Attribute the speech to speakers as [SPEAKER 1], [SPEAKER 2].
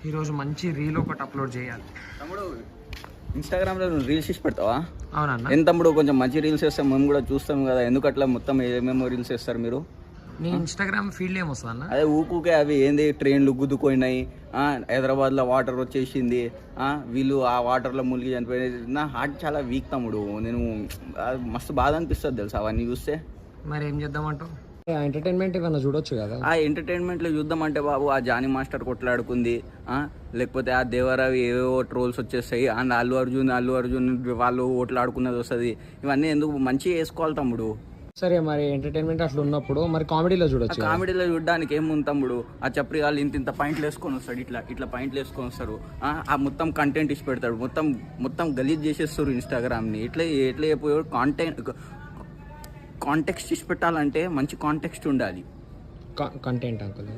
[SPEAKER 1] ఈరోజు మంచి రీల్ ఒకటి అప్లోడ్ చేయాలి.
[SPEAKER 2] తమ్ముడు ఇన్స్టాగ్రామ్లో నువ్వు రీల్స్ ఇచ్చి పెడతావా?
[SPEAKER 1] అవునన్నా.
[SPEAKER 2] ఎంత తమ్ముడు కొంచెం మంచి రీల్స్ వేస్తాం మేము కూడా చూస్తాం కదా, ఎందుకట్లా మొత్తం ఏమేమో రీల్స్ వేస్తారు మీరు?
[SPEAKER 1] నీ ఇన్స్టాగ్రామ్ ఫీల్డ్ ఏమొస్తుంది అన్న?
[SPEAKER 2] అదే ఊకుకే అవి ఏంది ట్రైన్లు గుద్దుకోయినాయి, హైదరాబాద్లో వాటర్ వచ్చేసింది, వీళ్ళు ఆ వాటర్లో మునిగి చనిపోయింది. నా హార్ట్ చాలా వీక్ తమ్ముడు, నేను మస్తు బాధ అనిపిస్తుంది తెలుసా అవన్నీ చూస్తే.
[SPEAKER 1] మరి ఏం చేద్దామంటావు? ఎంటర్టైన్మెంట్ ఏమన్నా చూడొచ్చు కదా.
[SPEAKER 2] ఆ ఎంటర్టైన్మెంట్లో చూద్దామంటే బాబు ఆ జానీ మాస్టర్ కొట్లాడుకుంది, లేకపోతే ఆ దేవరావి ఏవేవో ట్రోల్స్ వచ్చేస్తాయి, అండ్ అల్లు అర్జున్ వాళ్ళు ఓట్లాడుకున్నది వస్తుంది. ఇవన్నీ ఎందుకు, మంచిగా వేసుకోవాలి తమ్ముడు.
[SPEAKER 1] సరే మరి ఎంటర్టైన్మెంట్ అట్లా ఉన్నప్పుడు మరి కామెడీలో చూడొచ్చు.
[SPEAKER 2] కామెడీలో చూడడానికి ఏముంది తమ్ముడు, ఆ చప్రి వాళ్ళు ఇంత పాయింట్లు వేసుకొని వస్తాడు, ఇట్లా పాయింట్లు వేసుకొని వస్తారు, ఆ మొత్తం కంటెంట్ ఇచ్చి పెడతాడు, మొత్తం గలీజ్ చేసేస్తారు ఇన్స్టాగ్రామ్ని. ఎట్లా అయిపోయాడు. కాంటెక్స్ట్ ఇచ్చి పెట్టాలంటే మంచి కాంటెక్స్ట్ ఉండాలి.
[SPEAKER 1] Content uncle